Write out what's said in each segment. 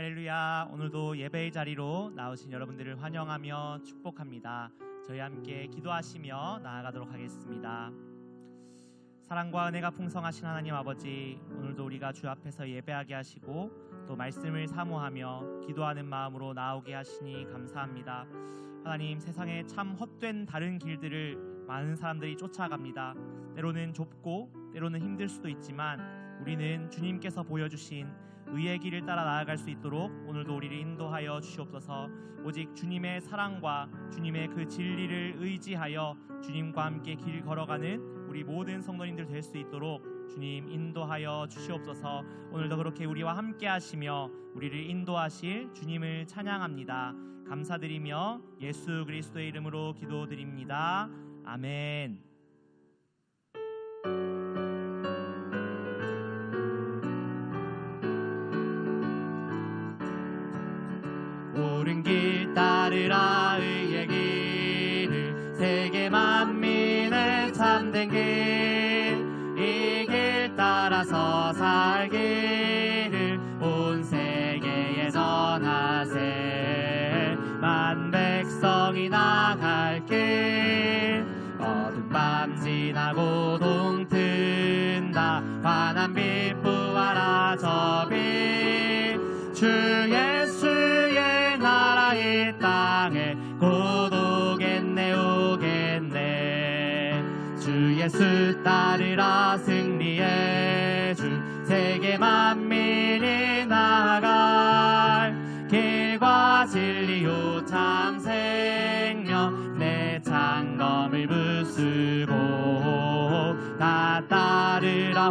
할렐루야. 오늘도 예배의 자리로 나오신 여러분들을 환영하며 축복합니다. 저희 함께 기도하시며 나아가도록 하겠습니다. 사랑과 은혜가 풍성하신 하나님 아버지, 오늘도 우리가 주 앞에서 예배하게 하시고 또 말씀을 사모하며 기도하는 마음으로 나오게 하시니 감사합니다. 하나님, 세상에 참 헛된 다른 길들을 많은 사람들이 쫓아갑니다. 때로는 좁고 때로는 힘들 수도 있지만 우리는 주님께서 보여주신 의의 길을 따라 나아갈 수 있도록 오늘도 우리를 인도하여 주시옵소서. 오직 주님의 사랑과 주님의 그 진리를 의지하여 주님과 함께 길 걸어가는 우리 모든 성도님들 될 수 있도록 주님 인도하여 주시옵소서. 오늘도 그렇게 우리와 함께 하시며 우리를 인도하실 주님을 찬양합니다. 감사드리며 예수 그리스도의 이름으로 기도드립니다. 아멘. 옳은 길 따르라 의의 길을, 세계 만민의 참된 길, 이 길 따라서 살기를 온 세계에 전하세. 만 백성이 나갈 길, 어두운 밤 지나고 동튼다. 환한 빛 부활아 저 빛, 주 예수의 나라 이 땅에 곧 오겠네 오겠네. 주 예수 따르라 승리의 주, 세계 만민이 나아갈 길과 진리요 참 생명, 내 창검을 부수고 나 따르라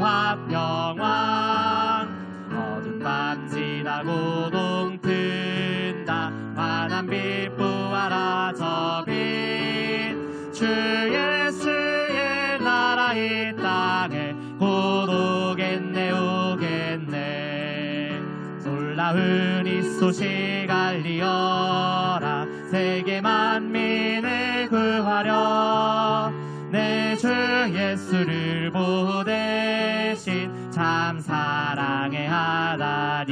화평왕. 어두운 밤 지나고 동튼다. 환한 빛 부활아 저 빛, 주 예수의 나라 이 땅에 곧 오겠네 오겠네. 놀라운 이 소식 알리어라, 세계 만민을 구하려. 내 주 예수를 보대신 참 사랑의 하나님,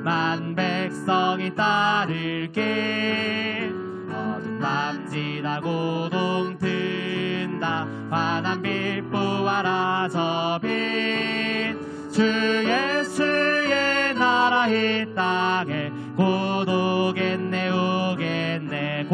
만 백성이 따를 길, 어두운 밤 지나고 동튼다. 환한 빛 부활아 저 빛, 주 예수의 나라 이 땅에 곧 오겠네 오겠네.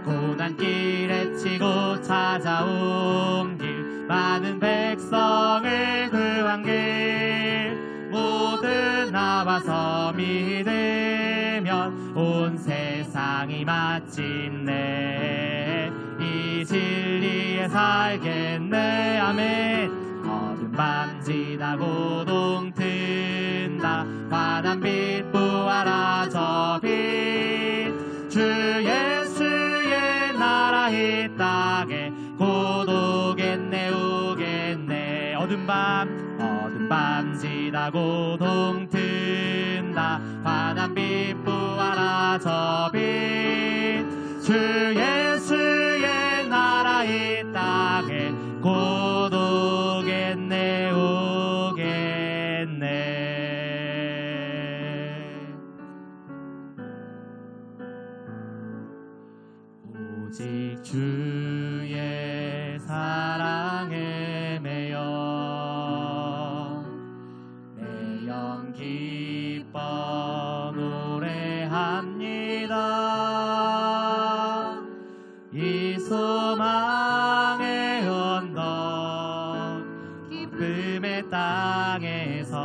고난길 헤치고 찾아온 길, 많은 백성을 구한 길, 모두 나와서 믿으면 온 세상이 마침내 이 진리에 살겠네. 아멘. 어두운 밤 지나고 동튼다. 환한 빛 부활아 저 빛, 주 예수의 나라 이 땅에 곧 오겠네 오겠네. 어두운 밤 지나고 동튼다. 환한 빛 부활아 저 빛, 주 예수의 나라 이 땅에 곧 오겠네 오겠네. 오직 주의 사랑에 매여 내 영 기뻐 노래합니다. 이 소망의 언덕 기쁨의 땅에서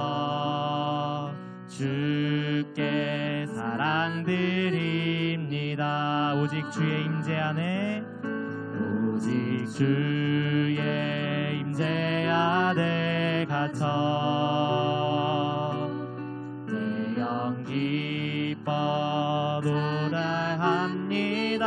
주께 사랑드립니다. 오직 주의 임재 안에, 오직 주의 임재 안에 갇혀 내 영 기뻐 노래합니다.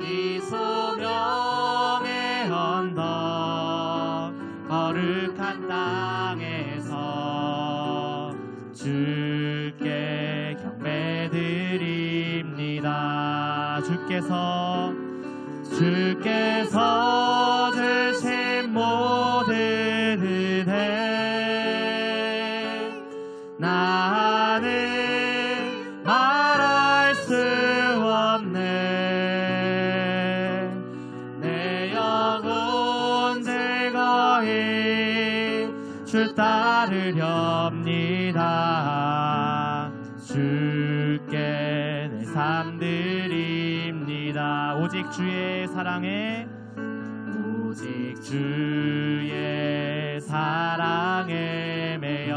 이 소명의 언덕 거룩한 땅에서 주께 경배드립니다. 주께서 주신 모든 은혜 주 따르렵니다. 주께 내 삶 드립니다. 오직 주의 사랑에, 오직 주의 사랑에 매여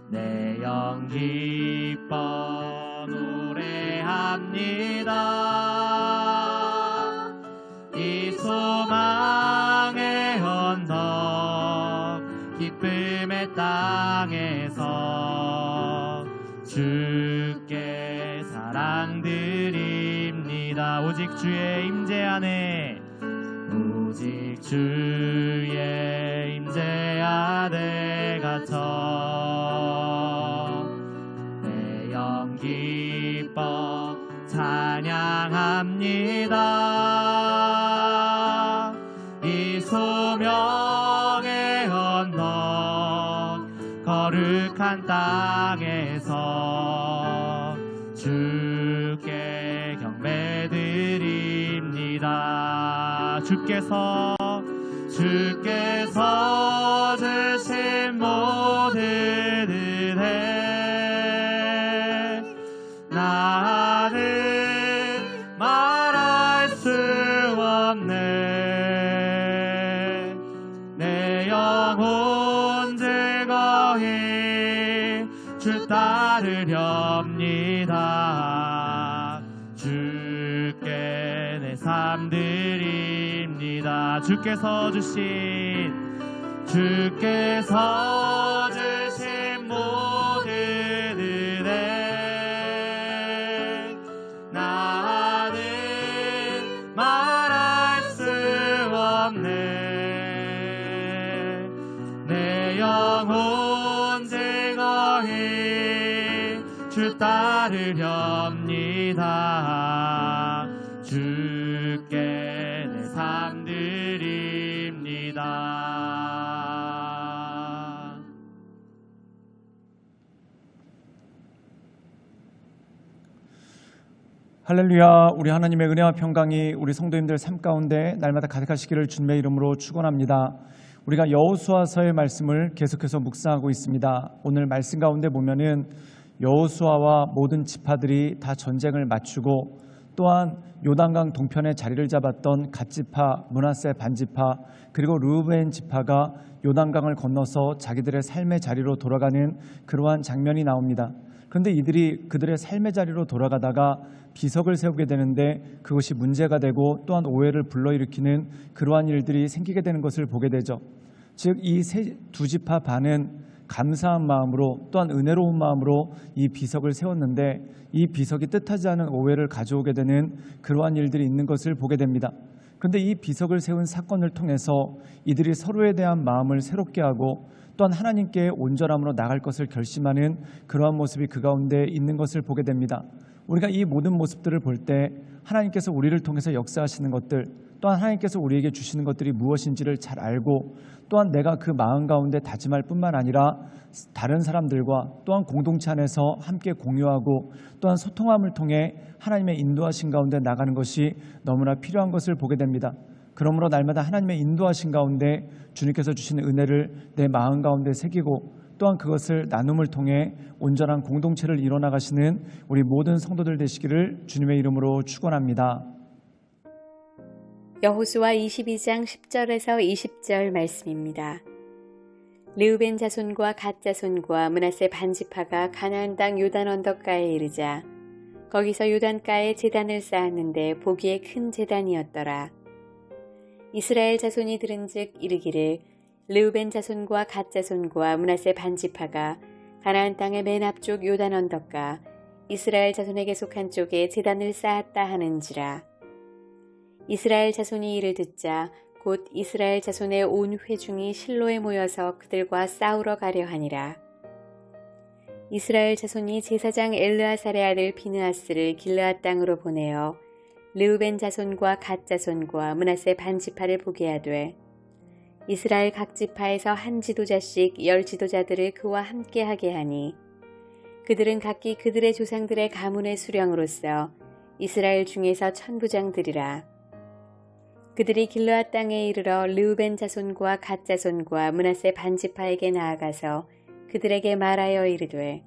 내 영 기뻐 노래합니다. 이 소망의 언덕 기쁨의 땅에서 주께 사랑 드립니다. 오직 주의 임재 안에, 오직 주의 임재 안에 갇혀 내 영 기뻐 찬양합니다. 이 소명의 언덕 거룩한 땅에서 주께 경배드립니다. 주께서 주신 모든 은혜 나는 말할 수 없네. 내 영혼 즐거이 주 따르렵니다. 주께 내 삶 드립니다. 주께서 주신 모든 은혜 나는 말할 수 없네. 내 영혼 즐거이 주 따르렵니다. 주께 내 삶 드립니다. 할렐루야. 우리 하나님의 은혜와 평강이 우리 성도님들 삶 가운데 날마다 가득하시기를 주님의 이름으로 축원합니다. 우리가 여호수아서의 말씀을 계속해서 묵상하고 있습니다. 오늘 말씀 가운데 보면은 여호수아와 모든 지파들이 다 전쟁을 마치고 또한 요단강 동편에 자리를 잡았던 갓지파, 므낫세 반지파, 그리고 르우벤 지파가 요단강을 건너서 자기들의 삶의 자리로 돌아가는 그러한 장면이 나옵니다. 그런데 이들이 그들의 삶의 자리로 돌아가다가 비석을 세우게 되는데 그것이 문제가 되고 또한 오해를 불러일으키는 그러한 일들이 생기게 되는 것을 보게 되죠. 즉 이 두 지파 반은 감사한 마음으로 또한 은혜로운 마음으로 이 비석을 세웠는데 이 비석이 뜻하지 않은 오해를 가져오게 되는 그러한 일들이 있는 것을 보게 됩니다. 그런데 이 비석을 세운 사건을 통해서 이들이 서로에 대한 마음을 새롭게 하고 또한 하나님께 온전함으로 나갈 것을 결심하는 그러한 모습이 그 가운데 있는 것을 보게 됩니다. 우리가 이 모든 모습들을 볼 때 하나님께서 우리를 통해서 역사하시는 것들, 또한 하나님께서 우리에게 주시는 것들이 무엇인지를 잘 알고 또한 내가 그 마음 가운데 다짐할 뿐만 아니라 다른 사람들과 또한 공동체 안에서 함께 공유하고 또한 소통함을 통해 하나님의 인도하신 가운데 나가는 것이 너무나 필요한 것을 보게 됩니다. 그러므로 날마다 하나님의 인도하신 가운데 주님께서 주시는 은혜를 내 마음 가운데 새기고 또한 그것을 나눔을 통해 온전한 공동체를 이뤄나가시는 우리 모든 성도들 되시기를 주님의 이름으로 축원합니다. 여호수아 22장 10절에서 20절 말씀입니다. 르우벤 자손과 갓 자손과 므낫세 반지파가 가나안 땅 요단 언덕가에 이르자 거기서 요단가에 제단을 쌓았는데 보기에 큰 제단이었더라. 이스라엘 자손이 들은즉 이르기를 르우벤 자손과 갓 자손과 므낫세 반지파가 가나안 땅의 맨 앞쪽 요단 언덕가 이스라엘 자손에게 속한 쪽에 제단을 쌓았다 하는지라. 이스라엘 자손이 이를 듣자 곧 이스라엘 자손의 온 회중이 실로에 모여서 그들과 싸우러 가려 하니라. 이스라엘 자손이 제사장 엘르아살의 아들 비느하스를 길르앗 땅으로 보내어 르우벤 자손과 갓 자손과 므낫세 반지파를 보게 하되 이스라엘 각 지파에서 한 지도자씩 10 지도자들을 그와 함께 하게 하니 그들은 각기 그들의 조상들의 가문의 수령으로서 이스라엘 중에서 천부장들이라. 그들이 길르앗 땅에 이르러 르우벤 자손과 갓 자손과 므낫세 반지파에게 나아가서 그들에게 말하여 이르되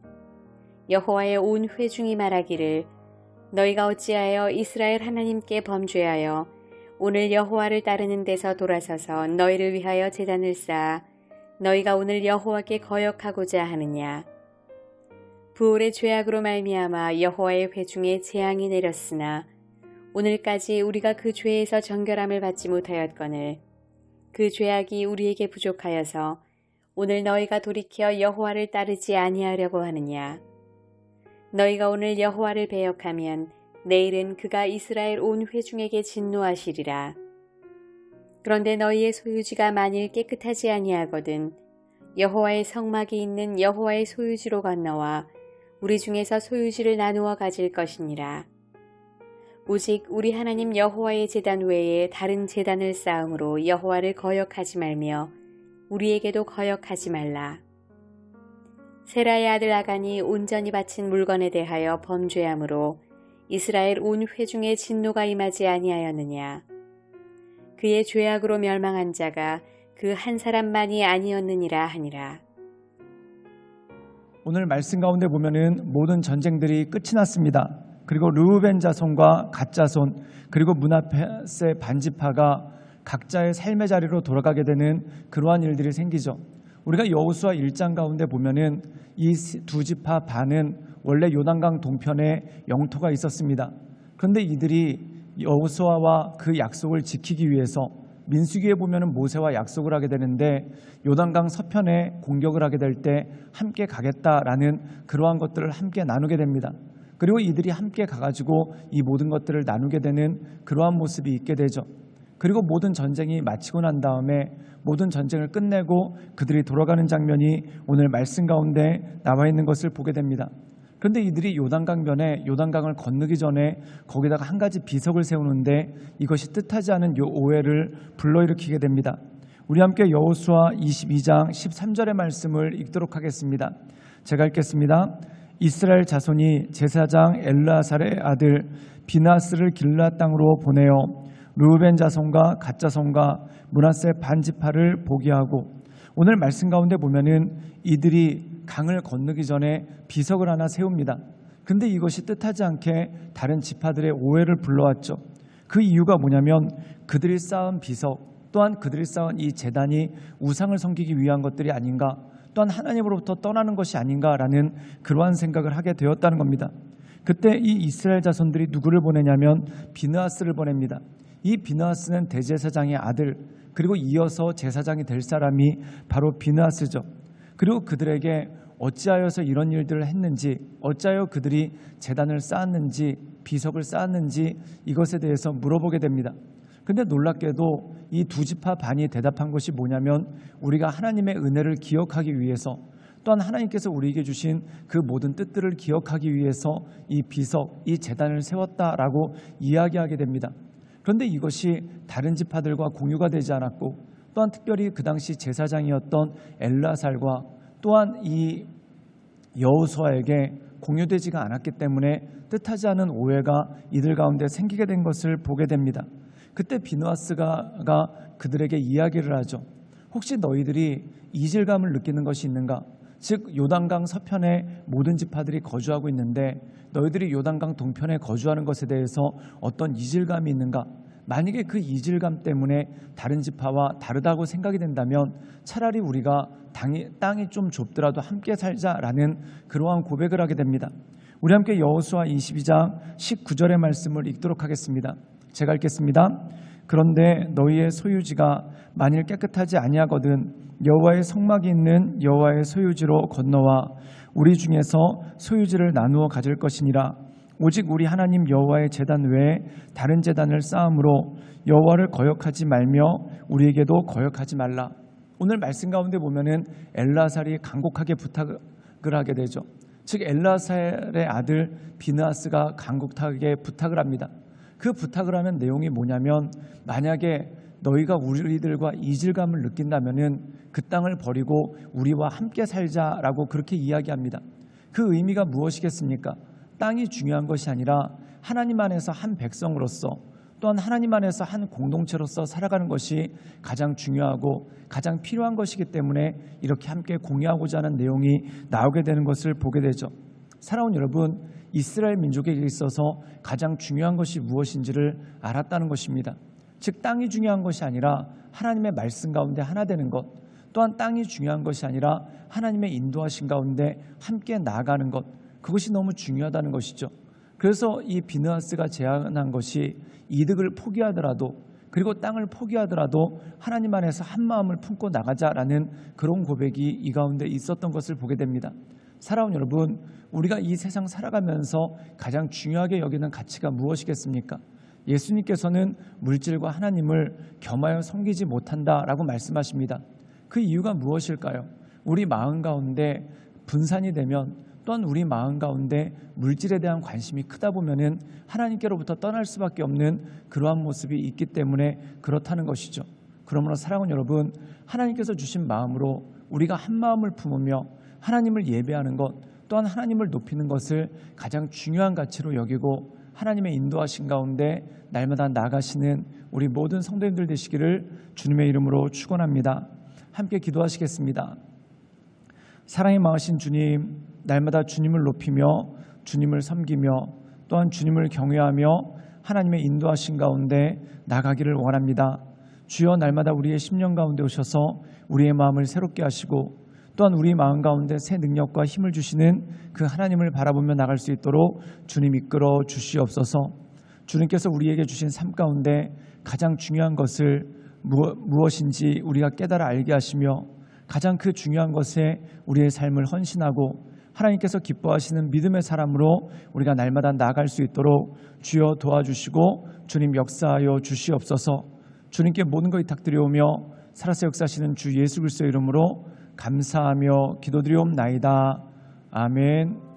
여호와의 온 회중이 말하기를 너희가 어찌하여 이스라엘 하나님께 범죄하여 오늘 여호와를 따르는 데서 돌아서서 너희를 위하여 제단을 쌓아 너희가 오늘 여호와께 거역하고자 하느냐. 부올의 죄악으로 말미암아 여호와의 회중에 재앙이 내렸으나 오늘까지 우리가 그 죄에서 정결함을 받지 못하였거늘 그 죄악이 우리에게 부족하여서 오늘 너희가 돌이켜 여호와를 따르지 아니하려고 하느냐. 너희가 오늘 여호와를 배역하면 내일은 그가 이스라엘 온 회중에게 진노하시리라. 그런데 너희의 소유지가 만일 깨끗하지 아니하거든 여호와의 성막이 있는 여호와의 소유지로 건너와 우리 중에서 소유지를 나누어 가질 것이니라. 오직 우리 하나님 여호와의 제단 외에 다른 제단을 쌓음으로 여호와를 거역하지 말며 우리에게도 거역하지 말라. 세라의 아들 아간이 온전히 바친 물건에 대하여 범죄함으로 이스라엘 온 회중의 진노가 임하지 아니하였느냐. 그의 죄악으로 멸망한 자가 그 한 사람만이 아니었느니라 하니라. 오늘 말씀 가운데 보면은 모든 전쟁들이 끝이 났습니다. 그리고 르우벤 자손과 갓 자손 그리고 므낫세 반지파가 각자의 삶의 자리로 돌아가게 되는 그러한 일들이 생기죠. 우리가 여호수아 1장 가운데 보면은 이 두 지파 반은 원래 요단강 동편에 영토가 있었습니다. 그런데 이들이 여호수아와 그 약속을 지키기 위해서 민수기에 보면은 모세와 약속을 하게 되는데 요단강 서편에 공격을 하게 될 때 함께 가겠다라는 그러한 것들을 함께 나누게 됩니다. 그리고 이들이 함께 가가지고 이 모든 것들을 나누게 되는 그러한 모습이 있게 되죠. 그리고 모든 전쟁이 마치고 난 다음에 모든 전쟁을 끝내고 그들이 돌아가는 장면이 오늘 말씀 가운데 나와 있는 것을 보게 됩니다. 그런데 이들이 요단강변에 요단강을 건너기 전에 거기다가 한 가지 비석을 세우는데 이것이 뜻하지 않은 오해를 불러일으키게 됩니다. 우리 함께 여호수아 22장 13절의 말씀을 읽도록 하겠습니다. 제가 읽겠습니다. 이스라엘 자손이 제사장 엘르아살의 아들 비나스를 길르앗 땅으로 보내어 르우벤 자손과 갓 자손과 므낫세 반지파를 보기하고 오늘 말씀 가운데 보면은 이들이 강을 건너기 전에 비석을 하나 세웁니다. 근데 이것이 뜻하지 않게 다른 지파들의 오해를 불러왔죠. 그 이유가 뭐냐면 그들이 쌓은 비석 또한 그들이 쌓은 이 제단이 우상을 섬기기 위한 것들이 아닌가 또한 하나님으로부터 떠나는 것이 아닌가라는 그러한 생각을 하게 되었다는 겁니다. 그때 이 이스라엘 자손들이 누구를 보내냐면 비느하스를 보냅니다. 이 비느하스는 대제사장의 아들 그리고 이어서 제사장이 될 사람이 바로 비느하스죠. 그리고 그들에게 어찌하여서 이런 일들을 했는지 어찌하여 그들이 제단을 쌓았는지 비석을 쌓았는지 이것에 대해서 물어보게 됩니다. 근데 놀랍게도 이 두 지파 반이 대답한 것이 뭐냐면 우리가 하나님의 은혜를 기억하기 위해서 또한 하나님께서 우리에게 주신 그 모든 뜻들을 기억하기 위해서 이 비석, 이 제단을 세웠다라고 이야기하게 됩니다. 그런데 이것이 다른 지파들과 공유가 되지 않았고 또한 특별히 그 당시 제사장이었던 엘르아살과 또한 이 여호수아에게 공유되지가 않았기 때문에 뜻하지 않은 오해가 이들 가운데 생기게 된 것을 보게 됩니다. 그때 비느하스가 그들에게 이야기를 하죠. 혹시 너희들이 이질감을 느끼는 것이 있는가? 즉 요단강 서편에 모든 지파들이 거주하고 있는데 너희들이 요단강 동편에 거주하는 것에 대해서 어떤 이질감이 있는가? 만약에 그 이질감 때문에 다른 지파와 다르다고 생각이 된다면 차라리 우리가 땅이 좀 좁더라도 함께 살자라는 그러한 고백을 하게 됩니다. 우리 함께 여호수아 22장 19절의 말씀을 읽도록 하겠습니다. 제가 읽겠습니다. 그런데 너희의 소유지가 만일 깨끗하지 아니하거든 여호와의 성막이 있는 여호와의 소유지로 건너와 우리 중에서 소유지를 나누어 가질 것이니라. 오직 우리 하나님 여호와의 제단 외에 다른 제단을 쌓음으로 여호와를 거역하지 말며 우리에게도 거역하지 말라. 오늘 말씀 가운데 보면은 엘르아살이 간곡하게 부탁을 하게 되죠. 즉 엘르아살의 아들 비느하스가 간곡하게 부탁을 합니다. 그 부탁을 하는 내용이 뭐냐면 만약에 너희가 우리들과 이질감을 느낀다면은 그 땅을 버리고 우리와 함께 살자라고 그렇게 이야기합니다. 그 의미가 무엇이겠습니까? 땅이 중요한 것이 아니라 하나님 안에서 한 백성으로서 또한 하나님 안에서 한 공동체로서 살아가는 것이 가장 중요하고 가장 필요한 것이기 때문에 이렇게 함께 공유하고자 하는 내용이 나오게 되는 것을 보게 되죠. 사랑하는 여러분, 이스라엘 민족에게 있어서 가장 중요한 것이 무엇인지를 알았다는 것입니다. 즉 땅이 중요한 것이 아니라 하나님의 말씀 가운데 하나 되는 것, 또한 땅이 중요한 것이 아니라 하나님의 인도하신 가운데 함께 나아가는 것, 그것이 너무 중요하다는 것이죠. 그래서 이 비느하스가 제안한 것이 이득을 포기하더라도, 그리고 땅을 포기하더라도 하나님 안에서 한 마음을 품고 나가자라는 그런 고백이 이 가운데 있었던 것을 보게 됩니다. 사랑하는 여러분, 우리가 이 세상 살아가면서 가장 중요하게 여기는 가치가 무엇이겠습니까? 예수님께서는 물질과 하나님을 겸하여 섬기지 못한다라고 말씀하십니다. 그 이유가 무엇일까요? 우리 마음 가운데 분산이 되면, 또한 우리 마음 가운데 물질에 대한 관심이 크다 보면은 하나님께로부터 떠날 수밖에 없는 그러한 모습이 있기 때문에 그렇다는 것이죠. 그러므로 사랑하는 여러분, 하나님께서 주신 마음으로 우리가 한 마음을 품으며 하나님을 예배하는 것, 또한 하나님을 높이는 것을 가장 중요한 가치로 여기고 하나님의 인도하신 가운데 날마다 나아가시는 우리 모든 성도님들 되시기를 주님의 이름으로 축원합니다. 함께 기도하시겠습니다. 사랑이 많으신 주님, 날마다 주님을 높이며 주님을 섬기며 또한 주님을 경외하며 하나님의 인도하신 가운데 나가기를 원합니다. 주여, 날마다 우리의 심령 가운데 오셔서 우리의 마음을 새롭게 하시고 또한 우리 마음 가운데 새 능력과 힘을 주시는 그 하나님을 바라보며 나갈 수 있도록 주님 이끌어 주시옵소서. 주님께서 우리에게 주신 삶 가운데 가장 중요한 것을 무엇인지 우리가 깨달아 알게 하시며 가장 그 중요한 것에 우리의 삶을 헌신하고 하나님께서 기뻐하시는 믿음의 사람으로 우리가 날마다 나아갈 수 있도록 주여 도와주시고 주님 역사하여 주시옵소서. 주님께 모든 것 부탁드리오며 살아서 역사하시는 주 예수 그리스도의 이름으로 감사하며 기도드리옵나이다. 아멘.